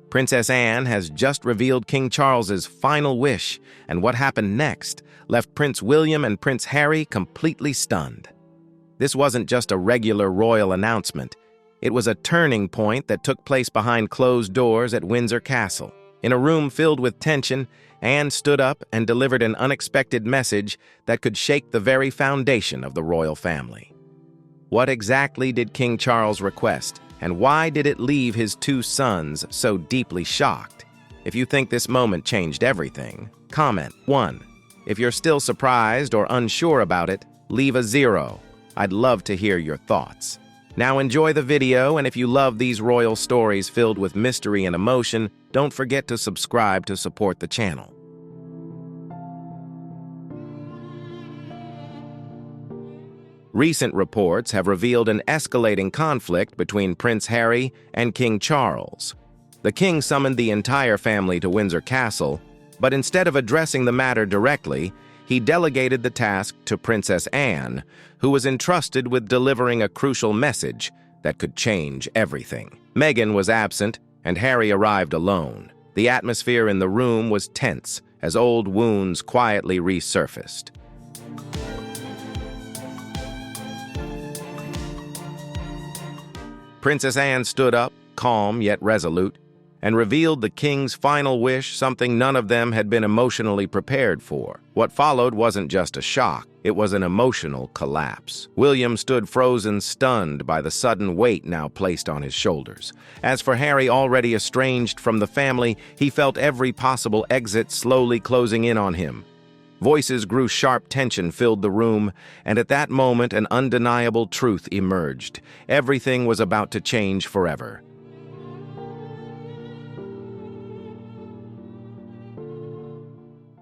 Princess Anne has just revealed King Charles's final wish, and what happened next left Prince William and Prince Harry completely stunned. This wasn't just a regular royal announcement. It was a turning point that took place behind closed doors at Windsor Castle. In a room filled with tension, Anne stood up and delivered an unexpected message that could shake the very foundation of the royal family. What exactly did King Charles request, and why did it leave his two sons so deeply shocked? If you think this moment changed everything, comment 1. If you're still surprised or unsure about it, leave a 0. I'd love to hear your thoughts. Now enjoy the video, and if you love these royal stories filled with mystery and emotion, don't forget to subscribe to support the channel. Recent reports have revealed an escalating conflict between Prince Harry and King Charles. The king summoned the entire family to Windsor Castle, but instead of addressing the matter directly, he delegated the task to Princess Anne, who was entrusted with delivering a crucial message that could change everything. Meghan was absent, and Harry arrived alone. The atmosphere in the room was tense as old wounds quietly resurfaced. Princess Anne stood up, calm yet resolute, and revealed the king's final wish, something none of them had been emotionally prepared for. What followed wasn't just a shock, it was an emotional collapse. William stood frozen, stunned by the sudden weight now placed on his shoulders. As for Harry, already estranged from the family, he felt every possible exit slowly closing in on him. Voices grew sharp, tension filled the room, and at that moment an undeniable truth emerged. Everything was about to change forever.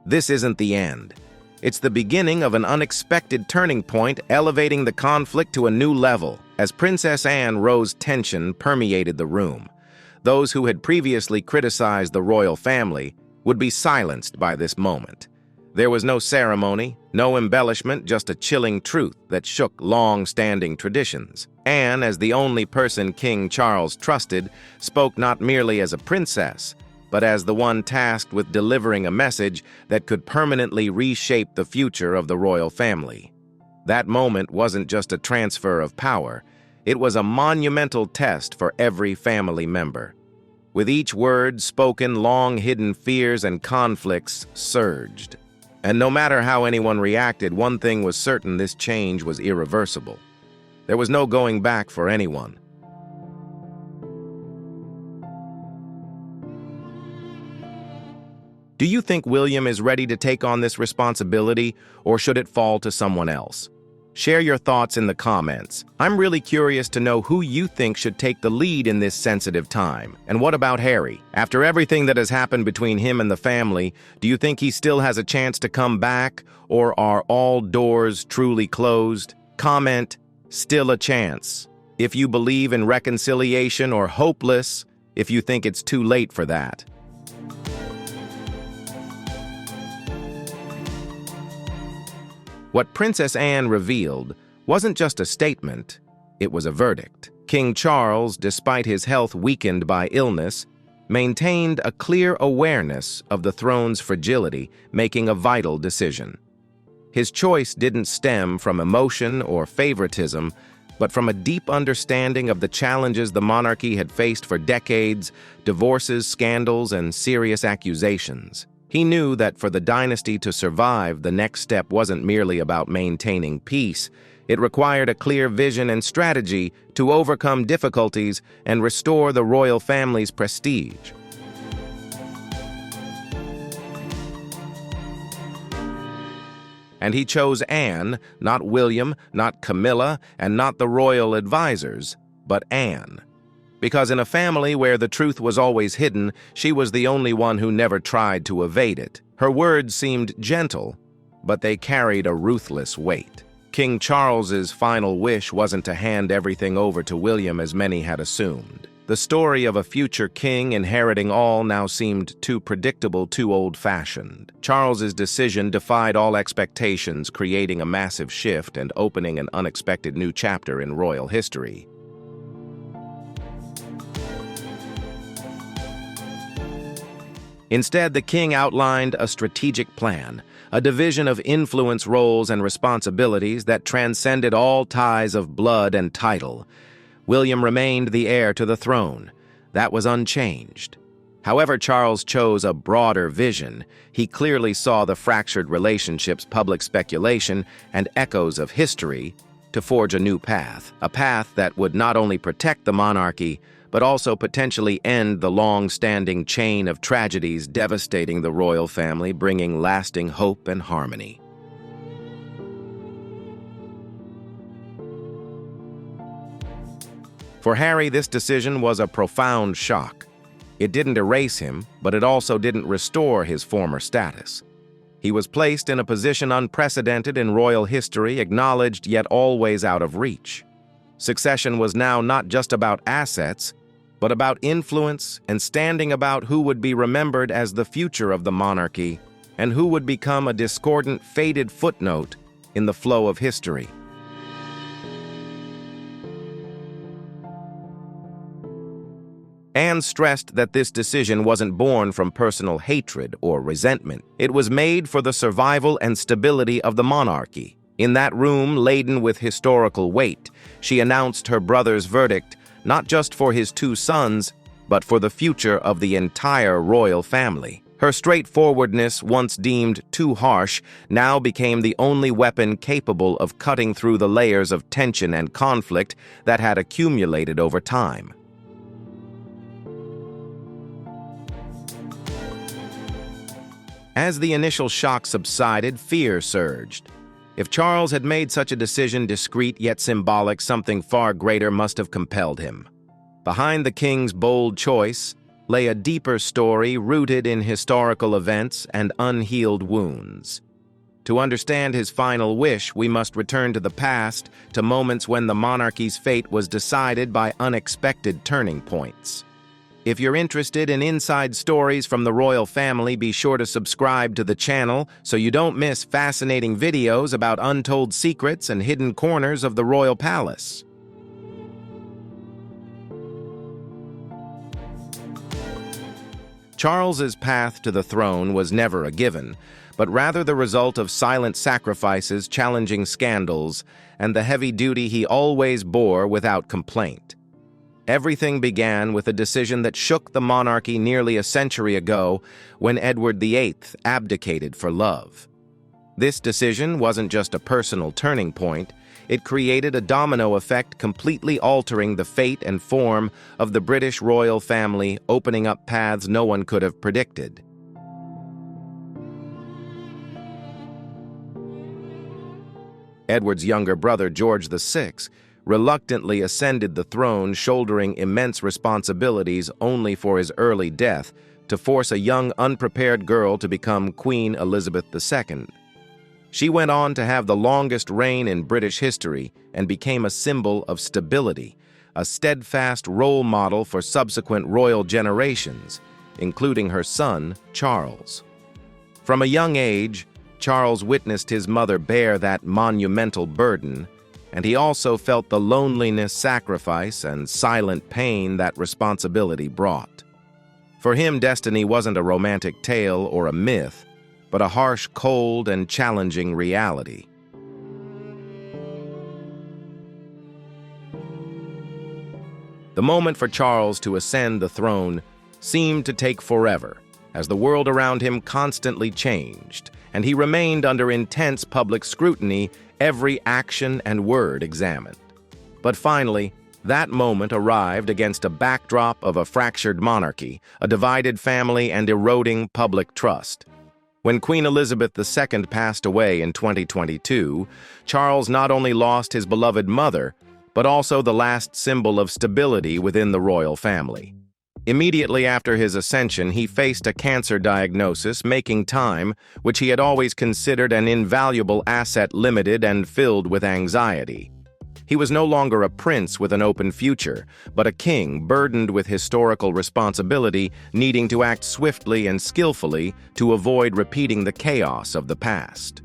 This isn't the end. It's the beginning of an unexpected turning point, elevating the conflict to a new level. As Princess Anne rose, tension permeated the room. Those who had previously criticized the royal family would be silenced by this moment. There was no ceremony, no embellishment, just a chilling truth that shook long-standing traditions. Anne, as the only person King Charles trusted, spoke not merely as a princess, but as the one tasked with delivering a message that could permanently reshape the future of the royal family. That moment wasn't just a transfer of power, it was a monumental test for every family member. With each word spoken, long-hidden fears and conflicts surged. And no matter how anyone reacted, one thing was certain: this change was irreversible. There was no going back for anyone. Do you think William is ready to take on this responsibility, or should it fall to someone else? Share your thoughts in the comments. I'm really curious to know who you think should take the lead in this sensitive time. And what about Harry? After everything that has happened between him and the family, do you think he still has a chance to come back, or are all doors truly closed? Comment, still a chance, if you believe in reconciliation, or hopeless if you think it's too late for that. What Princess Anne revealed wasn't just a statement, it was a verdict. King Charles, despite his health weakened by illness, maintained a clear awareness of the throne's fragility, making a vital decision. His choice didn't stem from emotion or favoritism, but from a deep understanding of the challenges the monarchy had faced for decades: divorces, scandals, and serious accusations. He knew that for the dynasty to survive, the next step wasn't merely about maintaining peace. It required a clear vision and strategy to overcome difficulties and restore the royal family's prestige. And he chose Anne, not William, not Camilla, and not the royal advisors, but Anne. Because in a family where the truth was always hidden, she was the only one who never tried to evade it. Her words seemed gentle, but they carried a ruthless weight. King Charles's final wish wasn't to hand everything over to William as many had assumed. The story of a future king inheriting all now seemed too predictable, too old-fashioned. Charles's decision defied all expectations, creating a massive shift and opening an unexpected new chapter in royal history. Instead, the king outlined a strategic plan, a division of influence roles and responsibilities that transcended all ties of blood and title. William remained the heir to the throne. That was unchanged. However, Charles chose a broader vision. He clearly saw the fractured relationships, public speculation, and echoes of history to forge a new path, a path that would not only protect the monarchy, but also potentially end the long-standing chain of tragedies devastating the royal family, bringing lasting hope and harmony. For Harry, this decision was a profound shock. It didn't erase him, but it also didn't restore his former status. He was placed in a position unprecedented in royal history, acknowledged yet always out of reach. Succession was now not just about assets, but about influence and standing about who would be remembered as the future of the monarchy and who would become a discordant, faded footnote in the flow of history. Anne stressed that this decision wasn't born from personal hatred or resentment. It was made for the survival and stability of the monarchy. In that room laden with historical weight, she announced her brother's verdict, not just for his two sons, but for the future of the entire royal family. Her straightforwardness, once deemed too harsh, now became the only weapon capable of cutting through the layers of tension and conflict that had accumulated over time. As the initial shock subsided, fear surged. If Charles had made such a decision discreet yet symbolic, something far greater must have compelled him. Behind the king's bold choice lay a deeper story rooted in historical events and unhealed wounds. To understand his final wish, we must return to the past, to moments when the monarchy's fate was decided by unexpected turning points. If you're interested in inside stories from the royal family, be sure to subscribe to the channel so you don't miss fascinating videos about untold secrets and hidden corners of the royal palace. Charles's path to the throne was never a given, but rather the result of silent sacrifices, challenging scandals, and the heavy duty he always bore without complaint. Everything began with a decision that shook the monarchy nearly a century ago when Edward VIII abdicated for love. This decision wasn't just a personal turning point, it created a domino effect completely altering the fate and form of the British royal family, opening up paths no one could have predicted. Edward's younger brother, George VI, reluctantly ascended the throne, shouldering immense responsibilities only for his early death to force a young, unprepared girl to become Queen Elizabeth II. She went on to have the longest reign in British history and became a symbol of stability, a steadfast role model for subsequent royal generations, including her son, Charles. From a young age, Charles witnessed his mother bear that monumental burden, and he also felt the loneliness, sacrifice, and silent pain that responsibility brought. For him, destiny wasn't a romantic tale or a myth, but a harsh, cold, and challenging reality. The moment for Charles to ascend the throne seemed to take forever, as the world around him constantly changed, and he remained under intense public scrutiny, every action and word examined. But finally, that moment arrived against a backdrop of a fractured monarchy, a divided family, and eroding public trust. When Queen Elizabeth II passed away in 2022, Charles not only lost his beloved mother, but also the last symbol of stability within the royal family. Immediately after his ascension, he faced a cancer diagnosis, making time, which he had always considered an invaluable asset, limited and filled with anxiety. He was no longer a prince with an open future, but a king burdened with historical responsibility, needing to act swiftly and skillfully to avoid repeating the chaos of the past.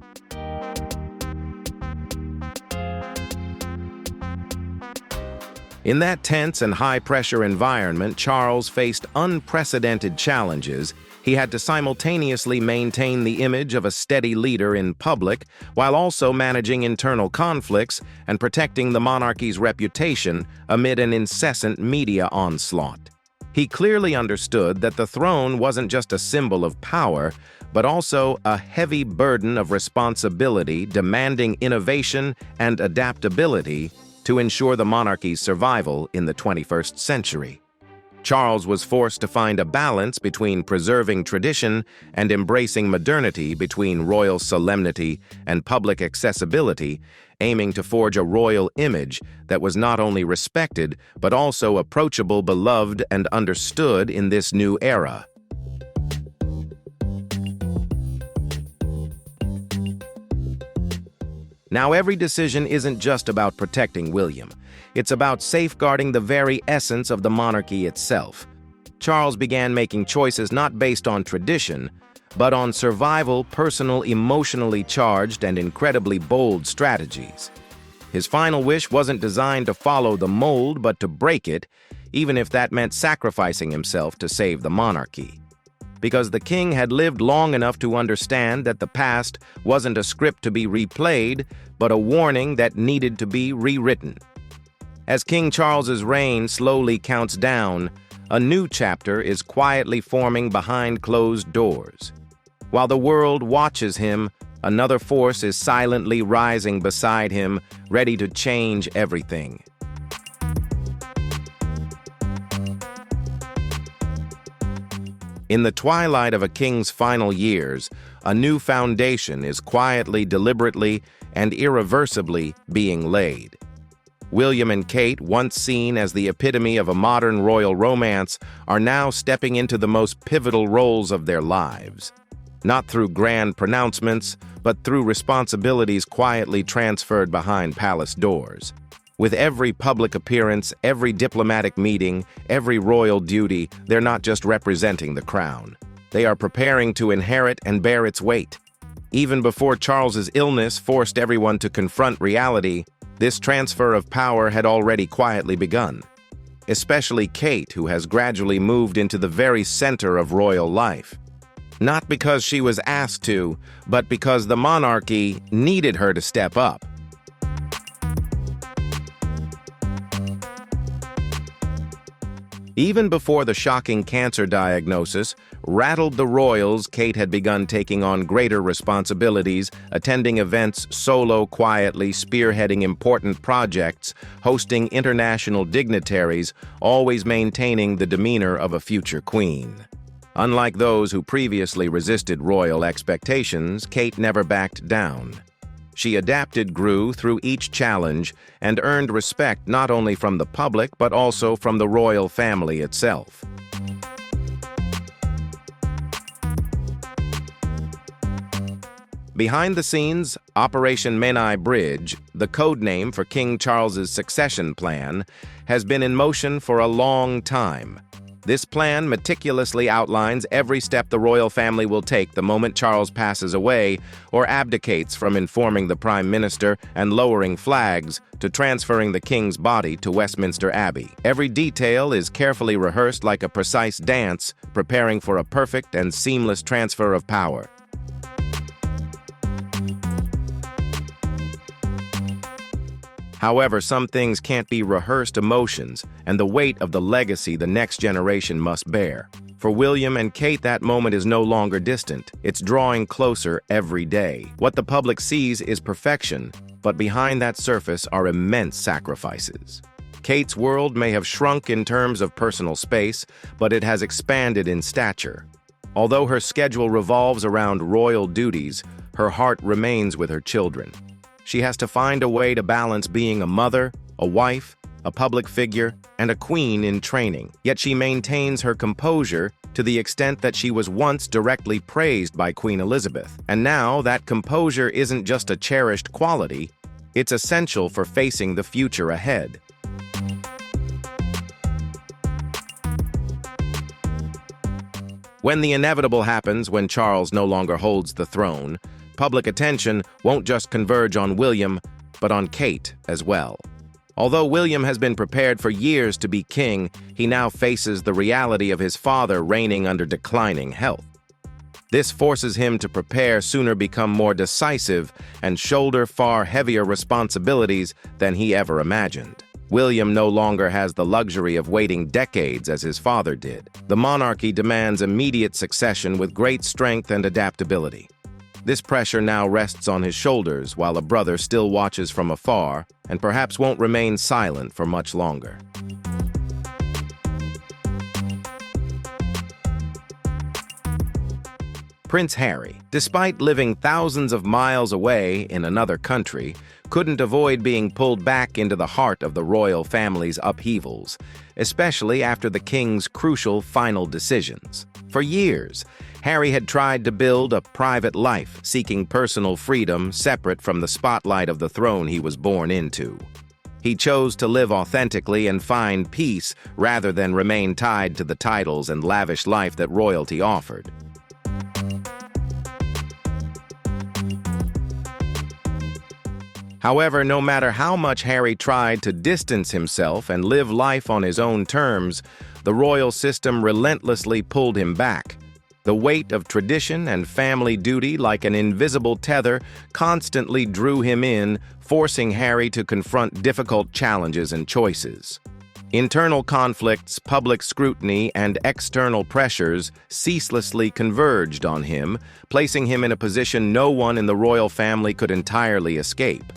In that tense and high-pressure environment, Charles faced unprecedented challenges. He had to simultaneously maintain the image of a steady leader in public while also managing internal conflicts and protecting the monarchy's reputation amid an incessant media onslaught. He clearly understood that the throne wasn't just a symbol of power, but also a heavy burden of responsibility demanding innovation and adaptability to ensure the monarchy's survival in the 21st century. Charles was forced to find a balance between preserving tradition and embracing modernity, between royal solemnity and public accessibility, aiming to forge a royal image that was not only respected but also approachable, beloved, and understood in this new era. Now, every decision isn't just about protecting William. It's about safeguarding the very essence of the monarchy itself. Charles began making choices not based on tradition, but on survival, personal, emotionally charged, and incredibly bold strategies. His final wish wasn't designed to follow the mold, but to break it, even if that meant sacrificing himself to save the monarchy. Because the king had lived long enough to understand that the past wasn't a script to be replayed, but a warning that needed to be rewritten. As King Charles's reign slowly counts down, a new chapter is quietly forming behind closed doors. While the world watches him, another force is silently rising beside him, ready to change everything. In the twilight of a king's final years, a new foundation is quietly, deliberately, and irreversibly being laid. William and Kate, once seen as the epitome of a modern royal romance, are now stepping into the most pivotal roles of their lives. Not through grand pronouncements, but through responsibilities quietly transferred behind palace doors. With every public appearance, every diplomatic meeting, every royal duty, they're not just representing the crown. They are preparing to inherit and bear its weight. Even before Charles's illness forced everyone to confront reality, this transfer of power had already quietly begun. Especially Kate, who has gradually moved into the very center of royal life. Not because she was asked to, but because the monarchy needed her to step up. Even before the shocking cancer diagnosis rattled the royals, Kate had begun taking on greater responsibilities, attending events solo, quietly, spearheading important projects, hosting international dignitaries, always maintaining the demeanor of a future queen. Unlike those who previously resisted royal expectations, Kate never backed down. She adapted, grew through each challenge, and earned respect not only from the public but also from the royal family itself. Behind the scenes, Operation Menai Bridge, the code name for King Charles's succession plan, has been in motion for a long time. This plan meticulously outlines every step the royal family will take the moment Charles passes away or abdicates, from informing the Prime Minister and lowering flags to transferring the king's body to Westminster Abbey. Every detail is carefully rehearsed like a precise dance, preparing for a perfect and seamless transfer of power. However, some things can't be rehearsed emotions and the weight of the legacy the next generation must bear. For William and Kate, that moment is no longer distant. It's drawing closer every day. What the public sees is perfection, but behind that surface are immense sacrifices. Kate's world may have shrunk in terms of personal space, but it has expanded in stature. Although her schedule revolves around royal duties, her heart remains with her children. She has to find a way to balance being a mother, a wife, a public figure, and a queen in training. Yet she maintains her composure to the extent that she was once directly praised by Queen Elizabeth. And now that composure isn't just a cherished quality, it's essential for facing the future ahead. When the inevitable happens, when Charles no longer holds the throne, public attention won't just converge on William, but on Kate as well. Although William has been prepared for years to be king, he now faces the reality of his father reigning under declining health. This forces him to prepare sooner, become more decisive, and shoulder far heavier responsibilities than he ever imagined. William no longer has the luxury of waiting decades as his father did. The monarchy demands immediate succession with great strength and adaptability. This pressure now rests on his shoulders, while a brother still watches from afar and perhaps won't remain silent for much longer. Prince Harry, despite living thousands of miles away in another country, couldn't avoid being pulled back into the heart of the royal family's upheavals, especially after the king's crucial final decisions. For years, Harry had tried to build a private life, seeking personal freedom separate from the spotlight of the throne he was born into. He chose to live authentically and find peace rather than remain tied to the titles and lavish life that royalty offered. However, no matter how much Harry tried to distance himself and live life on his own terms, the royal system relentlessly pulled him back. The weight of tradition and family duty, like an invisible tether, constantly drew him in, forcing Harry to confront difficult challenges and choices. Internal conflicts, public scrutiny, and external pressures ceaselessly converged on him, placing him in a position no one in the royal family could entirely escape.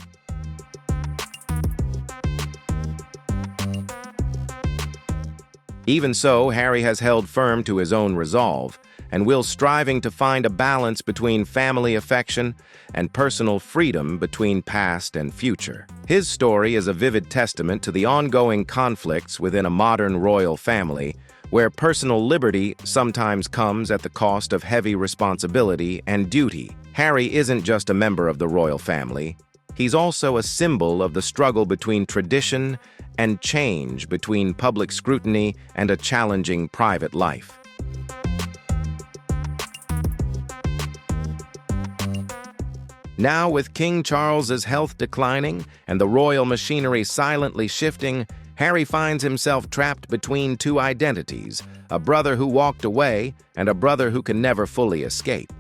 Even so, Harry has held firm to his own resolve, and will striving to find a balance between family affection and personal freedom between past and future. His story is a vivid testament to the ongoing conflicts within a modern royal family, where personal liberty sometimes comes at the cost of heavy responsibility and duty. Harry isn't just a member of the royal family. He's also a symbol of the struggle between tradition and change, between public scrutiny and a challenging private life. Now, with King Charles's health declining and the royal machinery silently shifting, Harry finds himself trapped between two identities, a brother who walked away and a brother who can never fully escape.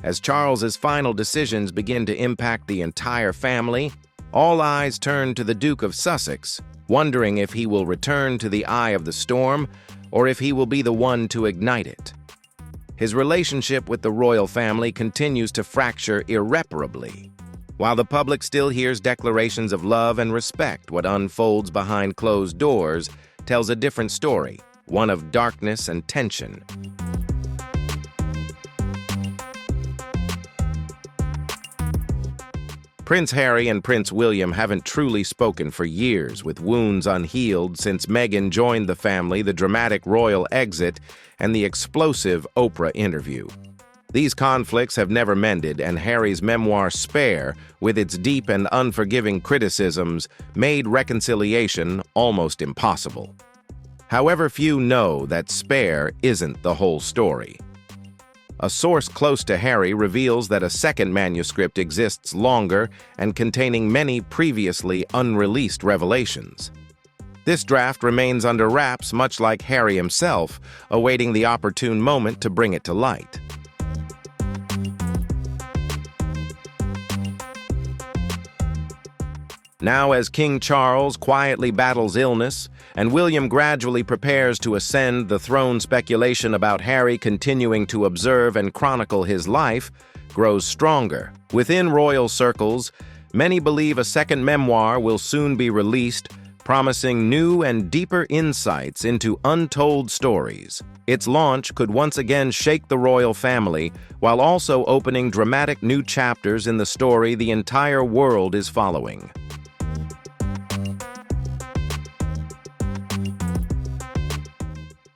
As Charles's final decisions begin to impact the entire family, all eyes turn to the Duke of Sussex, wondering if he will return to the eye of the storm or if he will be the one to ignite it. His relationship with the royal family continues to fracture irreparably. While the public still hears declarations of love and respect, what unfolds behind closed doors tells a different story, one of darkness and tension. Prince Harry and Prince William haven't truly spoken for years, with wounds unhealed since Meghan joined the family, the dramatic royal exit, and the explosive Oprah interview. These conflicts have never mended, and Harry's memoir Spare, with its deep and unforgiving criticisms, made reconciliation almost impossible. However, few know that Spare isn't the whole story. A source close to Harry reveals that a second manuscript exists longer and containing many previously unreleased revelations. This draft remains under wraps, much like Harry himself, awaiting the opportune moment to bring it to light. Now, as King Charles quietly battles illness, and William gradually prepares to ascend the throne, speculation about Harry continuing to observe and chronicle his life grows stronger. Within royal circles, many believe a second memoir will soon be released, promising new and deeper insights into untold stories. Its launch could once again shake the royal family, while also opening dramatic new chapters in the story the entire world is following.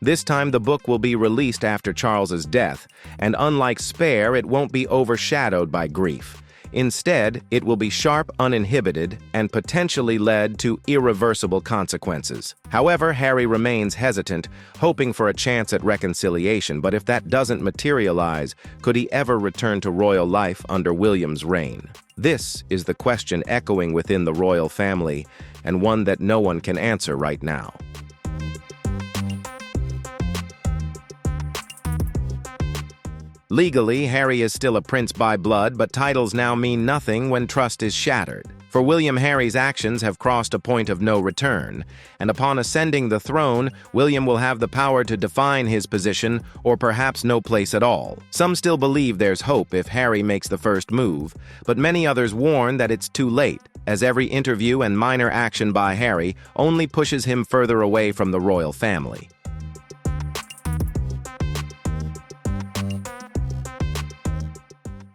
This time the book will be released after Charles's death, and unlike Spare, it won't be overshadowed by grief. Instead, it will be sharp, uninhibited, and potentially lead to irreversible consequences. However, Harry remains hesitant, hoping for a chance at reconciliation, but if that doesn't materialize, could he ever return to royal life under William's reign? This is the question echoing within the royal family, and one that no one can answer right now. Legally, Harry is still a prince by blood, but titles now mean nothing when trust is shattered. For William, Harry's actions have crossed a point of no return, and upon ascending the throne, William will have the power to define his position, or perhaps no place at all. Some still believe there's hope if Harry makes the first move, but many others warn that it's too late, as every interview and minor action by Harry only pushes him further away from the royal family.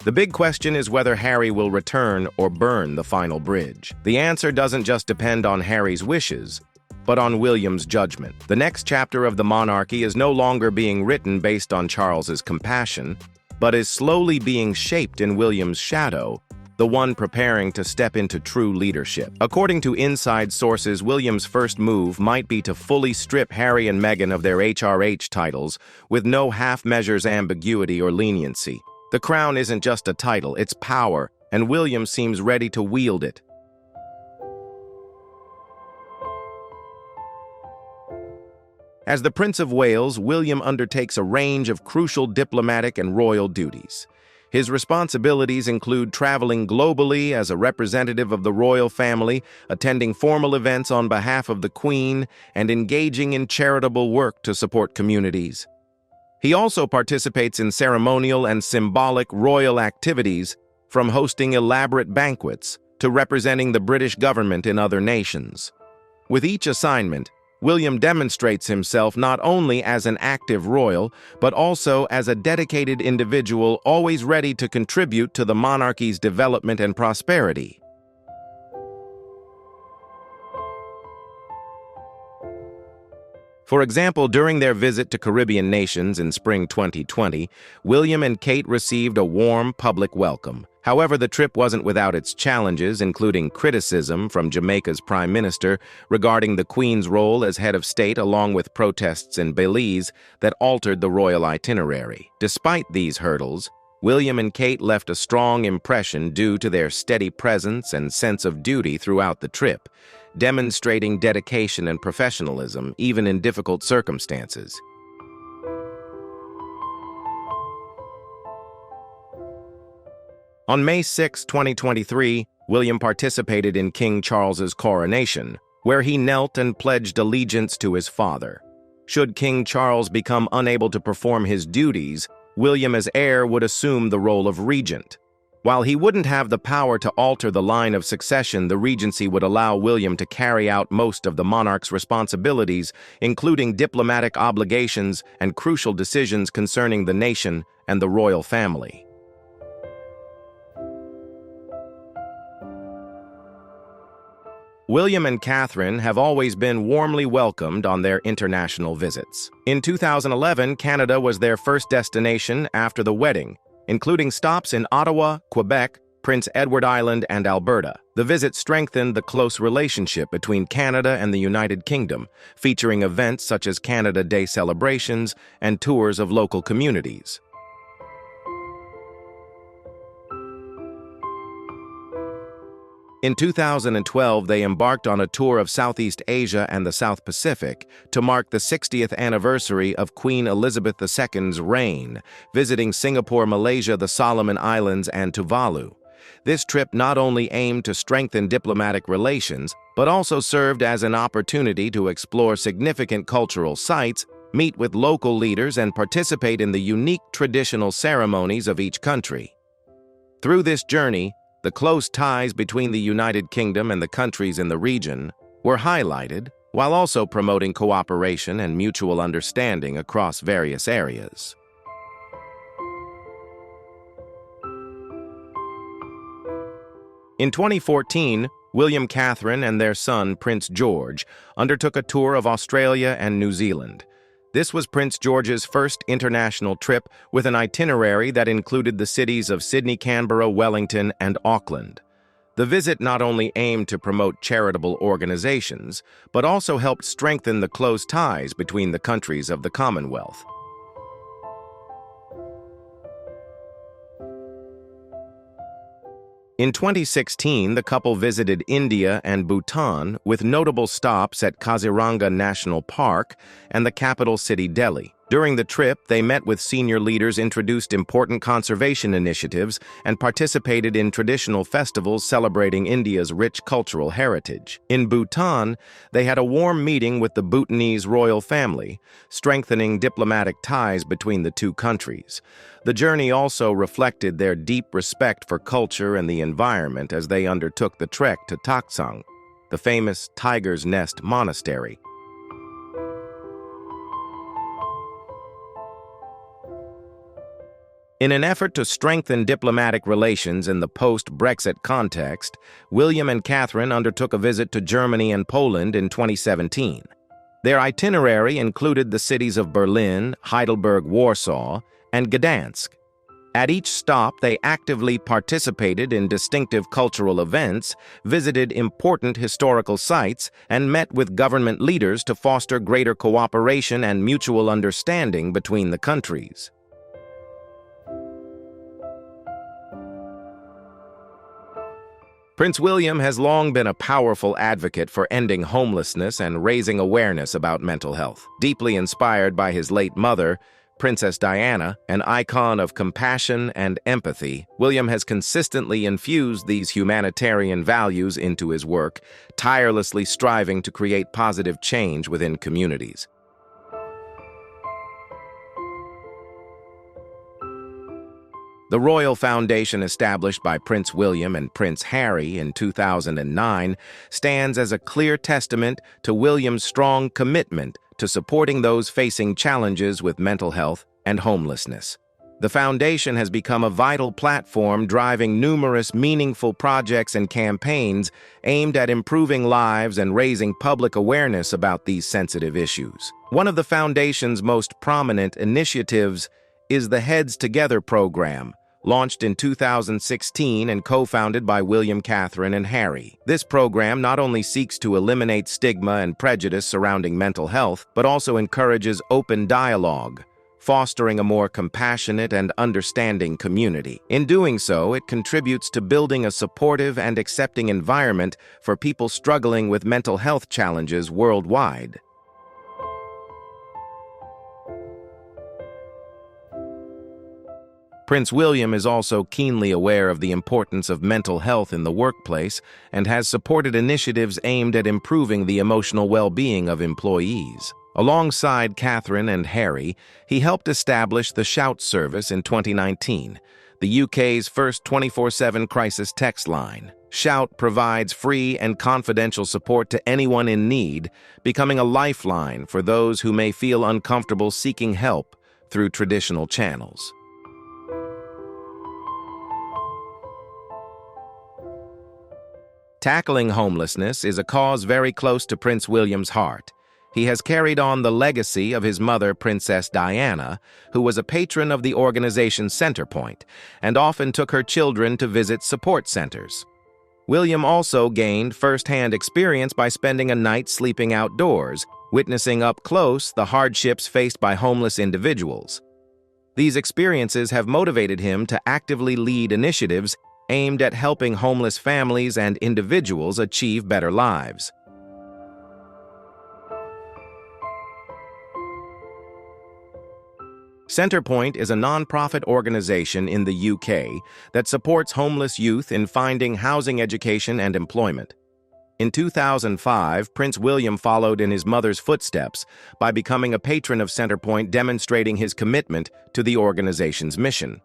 The big question is whether Harry will return or burn the final bridge. The answer doesn't just depend on Harry's wishes, but on William's judgment. The next chapter of the monarchy is no longer being written based on Charles's compassion, but is slowly being shaped in William's shadow, the one preparing to step into true leadership. According to inside sources, William's first move might be to fully strip Harry and Meghan of their HRH titles, with no half-measures ambiguity or leniency. The crown isn't just a title, it's power, and William seems ready to wield it. As the Prince of Wales, William undertakes a range of crucial diplomatic and royal duties. His responsibilities include traveling globally as a representative of the royal family, attending formal events on behalf of the Queen, and engaging in charitable work to support communities. He also participates in ceremonial and symbolic royal activities, from hosting elaborate banquets to representing the British government in other nations. With each assignment, William demonstrates himself not only as an active royal, but also as a dedicated individual always ready to contribute to the monarchy's development and prosperity. For example, during their visit to Caribbean nations in spring 2020, William and Kate received a warm public welcome. However, the trip wasn't without its challenges, including criticism from Jamaica's Prime Minister regarding the Queen's role as head of state, along with protests in Belize that altered the royal itinerary. Despite these hurdles, William and Kate left a strong impression due to their steady presence and sense of duty throughout the trip, demonstrating dedication and professionalism even in difficult circumstances. On May 6, 2023, William participated in King Charles's coronation, where he knelt and pledged allegiance to his father. Should King Charles become unable to perform his duties, William as heir would assume the role of regent. While he wouldn't have the power to alter the line of succession, the regency would allow William to carry out most of the monarch's responsibilities, including diplomatic obligations and crucial decisions concerning the nation and the royal family. William and Catherine have always been warmly welcomed on their international visits. In 2011, Canada was their first destination after the wedding, including stops in Ottawa, Quebec, Prince Edward Island, and Alberta. The visit strengthened the close relationship between Canada and the United Kingdom, featuring events such as Canada Day celebrations and tours of local communities. In 2012, they embarked on a tour of Southeast Asia and the South Pacific to mark the 60th anniversary of Queen Elizabeth II's reign, visiting Singapore, Malaysia, the Solomon Islands, and Tuvalu. This trip not only aimed to strengthen diplomatic relations, but also served as an opportunity to explore significant cultural sites, meet with local leaders, and participate in the unique traditional ceremonies of each country. Through this journey, the close ties between the United Kingdom and the countries in the region were highlighted, while also promoting cooperation and mutual understanding across various areas. In 2014, William, Catherine, and their son, Prince George, undertook a tour of Australia and New Zealand. This was Prince George's first international trip, with an itinerary that included the cities of Sydney, Canberra, Wellington, and Auckland. The visit not only aimed to promote charitable organizations, but also helped strengthen the close ties between the countries of the Commonwealth. In 2016, the couple visited India and Bhutan with notable stops at Kaziranga National Park and the capital city Delhi. During the trip, they met with senior leaders, introduced important conservation initiatives, and participated in traditional festivals celebrating India's rich cultural heritage. In Bhutan, they had a warm meeting with the Bhutanese royal family, strengthening diplomatic ties between the two countries. The journey also reflected their deep respect for culture and the environment as they undertook the trek to Taksang, the famous Tiger's Nest monastery. In an effort to strengthen diplomatic relations in the post-Brexit context, William and Catherine undertook a visit to Germany and Poland in 2017. Their itinerary included the cities of Berlin, Heidelberg, Warsaw, and Gdansk. At each stop, they actively participated in distinctive cultural events, visited important historical sites, and met with government leaders to foster greater cooperation and mutual understanding between the countries. Prince William has long been a powerful advocate for ending homelessness and raising awareness about mental health. Deeply inspired by his late mother, Princess Diana, an icon of compassion and empathy, William has consistently infused these humanitarian values into his work, tirelessly striving to create positive change within communities. The Royal Foundation, established by Prince William and Prince Harry in 2009, stands as a clear testament to William's strong commitment to supporting those facing challenges with mental health and homelessness. The foundation has become a vital platform driving numerous meaningful projects and campaigns aimed at improving lives and raising public awareness about these sensitive issues. One of the foundation's most prominent initiatives is the Heads Together program, launched in 2016 and co-founded by William, Catherine, and Harry. This program not only seeks to eliminate stigma and prejudice surrounding mental health, but also encourages open dialogue, fostering a more compassionate and understanding community. In doing so, it contributes to building a supportive and accepting environment for people struggling with mental health challenges worldwide. Prince William is also keenly aware of the importance of mental health in the workplace and has supported initiatives aimed at improving the emotional well-being of employees. Alongside Catherine and Harry, he helped establish the Shout service in 2019, the UK's first 24/7 crisis text line. Shout provides free and confidential support to anyone in need, becoming a lifeline for those who may feel uncomfortable seeking help through traditional channels. Tackling homelessness is a cause very close to Prince William's heart. He has carried on the legacy of his mother, Princess Diana, who was a patron of the organization Centrepoint, and often took her children to visit support centers. William also gained first-hand experience by spending a night sleeping outdoors, witnessing up close the hardships faced by homeless individuals. These experiences have motivated him to actively lead initiatives aimed at helping homeless families and individuals achieve better lives. Centrepoint is a non-profit organization in the UK that supports homeless youth in finding housing, education, and employment. In 2005, Prince William followed in his mother's footsteps by becoming a patron of Centrepoint, demonstrating his commitment to the organization's mission.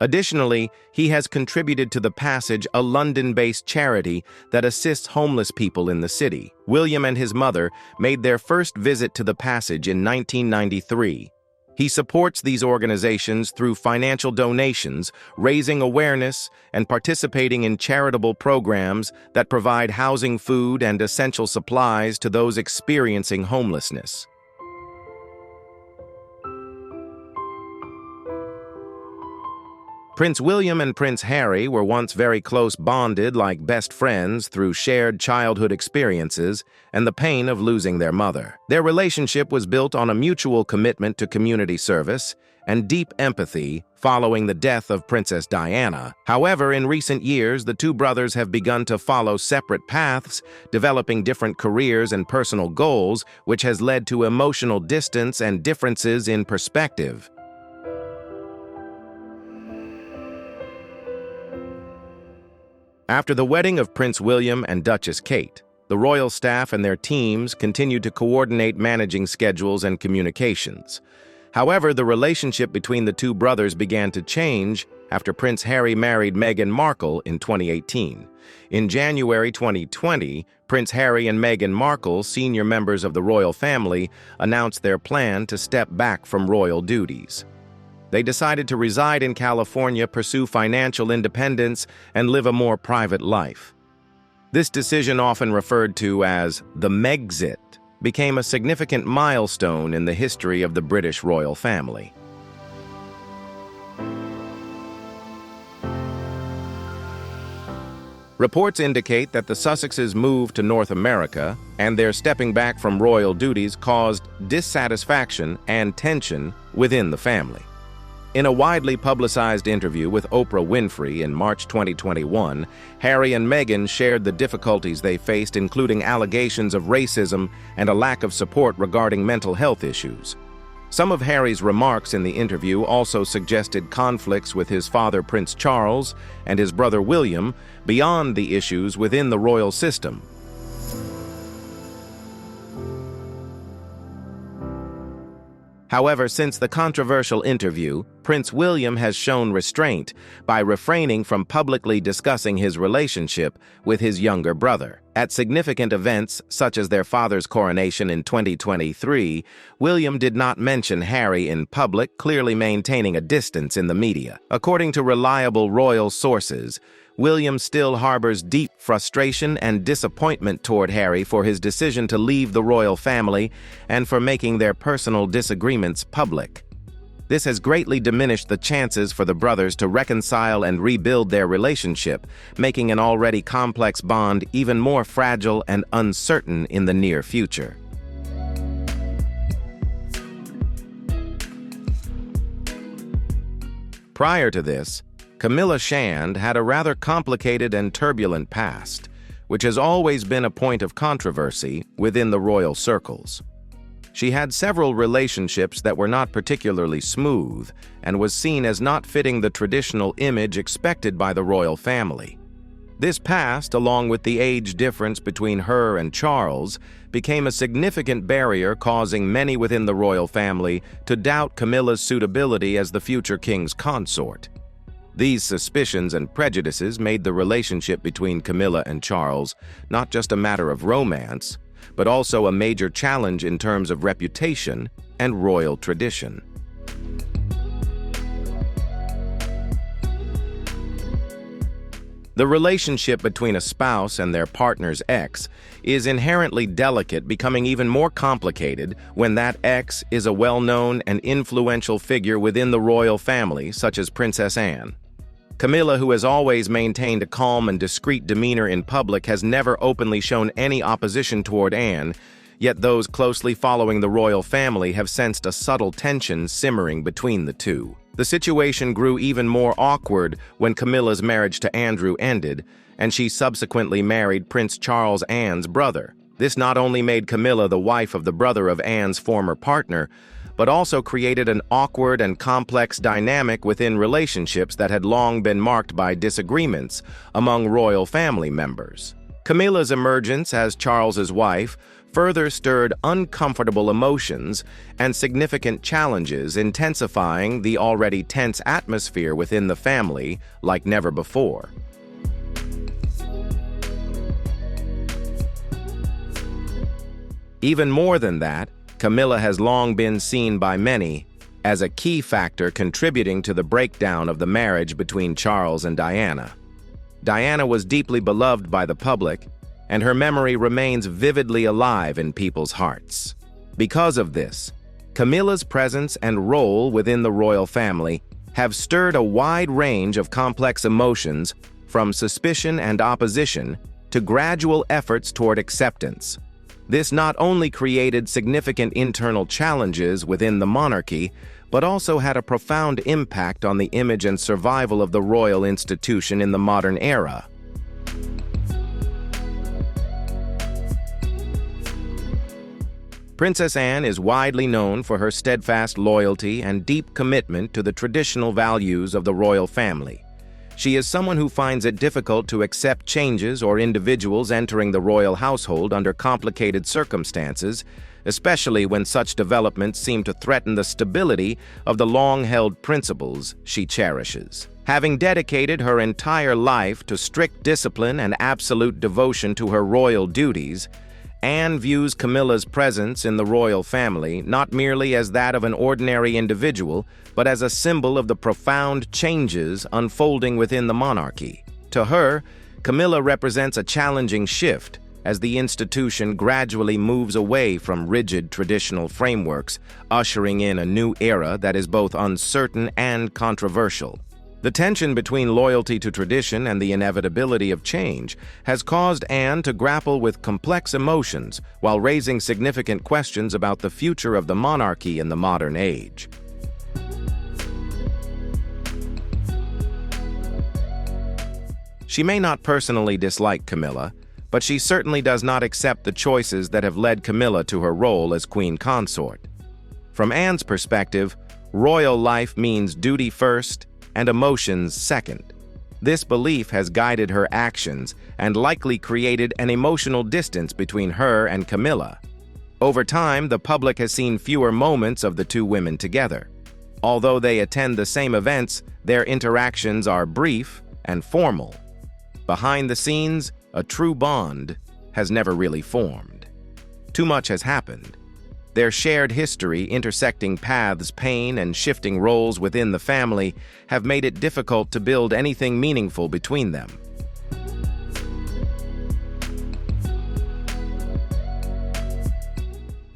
Additionally, he has contributed to The Passage, a London-based charity that assists homeless people in the city. William and his mother made their first visit to The Passage in 1993. He supports these organizations through financial donations, raising awareness, and participating in charitable programs that provide housing, food, and essential supplies to those experiencing homelessness. Prince William and Prince Harry were once very close, bonded like best friends through shared childhood experiences and the pain of losing their mother. Their relationship was built on a mutual commitment to community service and deep empathy following the death of Princess Diana. However, in recent years, the two brothers have begun to follow separate paths, developing different careers and personal goals, which has led to emotional distance and differences in perspective. After the wedding of Prince William and Duchess Kate, the royal staff and their teams continued to coordinate managing schedules and communications. However, the relationship between the two brothers began to change after Prince Harry married Meghan Markle in 2018. In January 2020, Prince Harry and Meghan Markle, senior members of the royal family, announced their plan to step back from royal duties. They decided to reside in California, pursue financial independence, and live a more private life. This decision, often referred to as the Megxit, became a significant milestone in the history of the British royal family. Reports indicate that the Sussexes' move to North America and their stepping back from royal duties caused dissatisfaction and tension within the family. In a widely publicized interview with Oprah Winfrey in March 2021, Harry and Meghan shared the difficulties they faced, including allegations of racism and a lack of support regarding mental health issues. Some of Harry's remarks in the interview also suggested conflicts with his father, Prince Charles, and his brother William, beyond the issues within the royal system. However, since the controversial interview, Prince William has shown restraint by refraining from publicly discussing his relationship with his younger brother. At significant events, such as their father's coronation in 2023, William did not mention Harry in public, clearly maintaining a distance in the media. According to reliable royal sources, William still harbors deep frustration and disappointment toward Harry for his decision to leave the royal family and for making their personal disagreements public. This has greatly diminished the chances for the brothers to reconcile and rebuild their relationship, making an already complex bond even more fragile and uncertain in the near future. Prior to this, Camilla Shand had a rather complicated and turbulent past, which has always been a point of controversy within the royal circles. She had several relationships that were not particularly smooth and was seen as not fitting the traditional image expected by the royal family. This past, along with the age difference between her and Charles, became a significant barrier, causing many within the royal family to doubt Camilla's suitability as the future king's consort. These suspicions and prejudices made the relationship between Camilla and Charles not just a matter of romance, but also a major challenge in terms of reputation and royal tradition. The relationship between a spouse and their partner's ex is inherently delicate, becoming even more complicated when that ex is a well-known and influential figure within the royal family, such as Princess Anne. Camilla, who has always maintained a calm and discreet demeanor in public, has never openly shown any opposition toward Anne, yet those closely following the royal family have sensed a subtle tension simmering between the two. The situation grew even more awkward when Camilla's marriage to Andrew ended, and she subsequently married Prince Charles, Anne's brother. This not only made Camilla the wife of the brother of Anne's former partner, but also created an awkward and complex dynamic within relationships that had long been marked by disagreements among royal family members. Camilla's emergence as Charles's wife further stirred uncomfortable emotions and significant challenges, intensifying the already tense atmosphere within the family like never before. Even more than that, Camilla has long been seen by many as a key factor contributing to the breakdown of the marriage between Charles and Diana. Diana was deeply beloved by the public, and her memory remains vividly alive in people's hearts. Because of this, Camilla's presence and role within the royal family have stirred a wide range of complex emotions, from suspicion and opposition to gradual efforts toward acceptance. This not only created significant internal challenges within the monarchy, but also had a profound impact on the image and survival of the royal institution in the modern era. Princess Anne is widely known for her steadfast loyalty and deep commitment to the traditional values of the royal family. She is someone who finds it difficult to accept changes or individuals entering the royal household under complicated circumstances, especially when such developments seem to threaten the stability of the long-held principles she cherishes. Having dedicated her entire life to strict discipline and absolute devotion to her royal duties, Anne views Camilla's presence in the royal family not merely as that of an ordinary individual, but as a symbol of the profound changes unfolding within the monarchy. To her, Camilla represents a challenging shift as the institution gradually moves away from rigid traditional frameworks, ushering in a new era that is both uncertain and controversial. The tension between loyalty to tradition and the inevitability of change has caused Anne to grapple with complex emotions while raising significant questions about the future of the monarchy in the modern age. She may not personally dislike Camilla, but she certainly does not accept the choices that have led Camilla to her role as queen consort. From Anne's perspective, royal life means duty first and emotions second. This belief has guided her actions and likely created an emotional distance between her and Camilla. Over time, the public has seen fewer moments of the two women together. Although they attend the same events, their interactions are brief and formal. Behind the scenes, a true bond has never really formed. Too much has happened. Their shared history, intersecting paths, pain, and shifting roles within the family have made it difficult to build anything meaningful between them.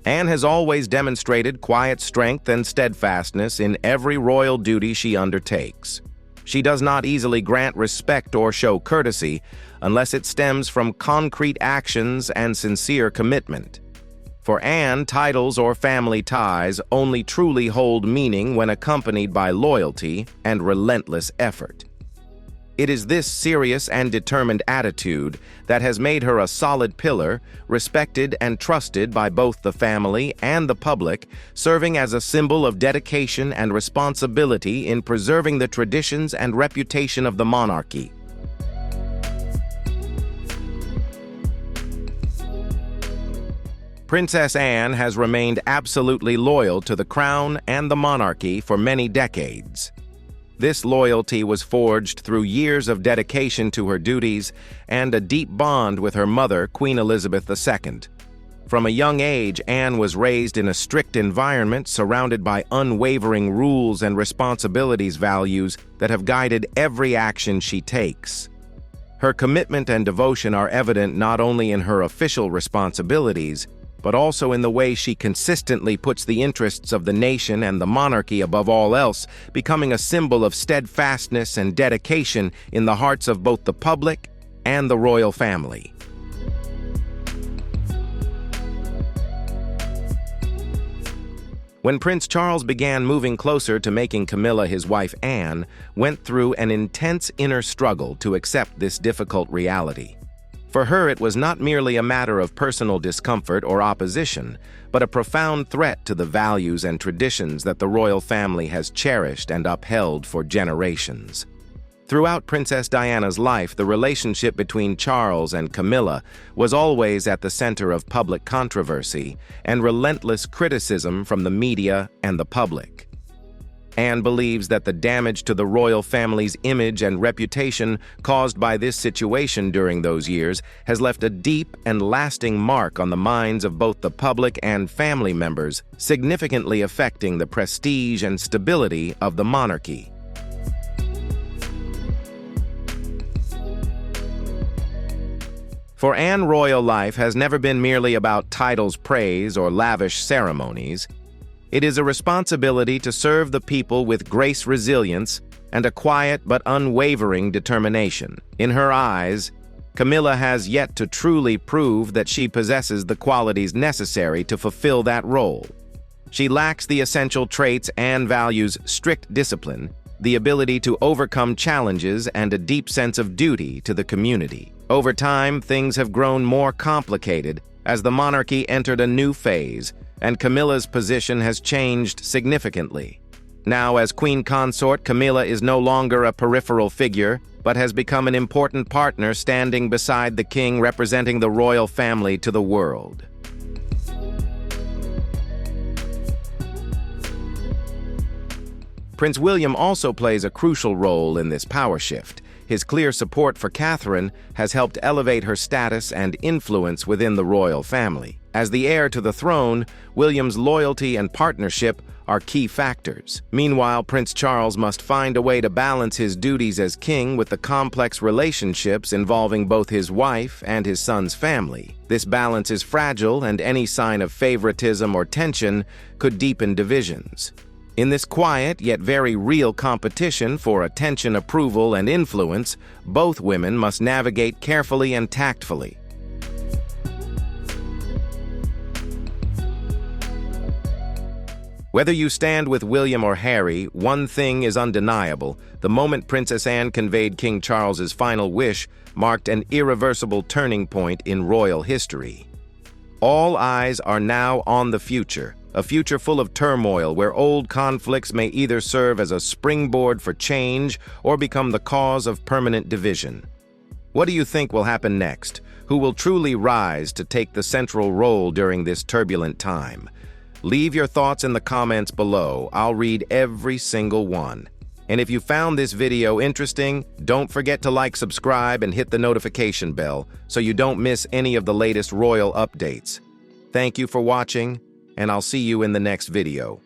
Anne has always demonstrated quiet strength and steadfastness in every royal duty she undertakes. She does not easily grant respect or show courtesy unless it stems from concrete actions and sincere commitment. For Anne, titles or family ties only truly hold meaning when accompanied by loyalty and relentless effort. It is this serious and determined attitude that has made her a solid pillar, respected and trusted by both the family and the public, serving as a symbol of dedication and responsibility in preserving the traditions and reputation of the monarchy. Princess Anne has remained absolutely loyal to the crown and the monarchy for many decades. This loyalty was forged through years of dedication to her duties and a deep bond with her mother, Queen Elizabeth II. From a young age, Anne was raised in a strict environment surrounded by unwavering rules and responsibilities values that have guided every action she takes. Her commitment and devotion are evident not only in her official responsibilities, but also in the way she consistently puts the interests of the nation and the monarchy above all else, becoming a symbol of steadfastness and dedication in the hearts of both the public and the royal family. When Prince Charles began moving closer to making Camilla his wife, Anne went through an intense inner struggle to accept this difficult reality. For her, it was not merely a matter of personal discomfort or opposition, but a profound threat to the values and traditions that the royal family has cherished and upheld for generations. Throughout Princess Diana's life, the relationship between Charles and Camilla was always at the center of public controversy and relentless criticism from the media and the public. Anne believes that the damage to the royal family's image and reputation caused by this situation during those years has left a deep and lasting mark on the minds of both the public and family members, significantly affecting the prestige and stability of the monarchy. For Anne, royal life has never been merely about titles, praise, or lavish ceremonies. It is a responsibility to serve the people with grace, resilience, and a quiet but unwavering determination. In her eyes, Camilla has yet to truly prove that she possesses the qualities necessary to fulfill that role. She lacks the essential traits and values strict discipline, the ability to overcome challenges, and a deep sense of duty to the community. Over time, things have grown more complicated as the monarchy entered a new phase, and Camilla's position has changed significantly. Now, as queen consort, Camilla is no longer a peripheral figure, but has become an important partner standing beside the king, representing the royal family to the world. Prince William also plays a crucial role in this power shift. His clear support for Catherine has helped elevate her status and influence within the royal family. As the heir to the throne, William's loyalty and partnership are key factors. Meanwhile, Prince Charles must find a way to balance his duties as king with the complex relationships involving both his wife and his son's family. This balance is fragile, and any sign of favoritism or tension could deepen divisions. In this quiet yet very real competition for attention, approval, and influence, both women must navigate carefully and tactfully. Whether you stand with William or Harry, one thing is undeniable. The moment Princess Anne conveyed King Charles's final wish marked an irreversible turning point in royal history. All eyes are now on the future, a future full of turmoil where old conflicts may either serve as a springboard for change or become the cause of permanent division. What do you think will happen next? Who will truly rise to take the central role during this turbulent time? Leave your thoughts in the comments below. I'll read every single one. And if you found this video interesting, don't forget to like, subscribe, and hit the notification bell so you don't miss any of the latest royal updates. Thank you for watching, and I'll see you in the next video.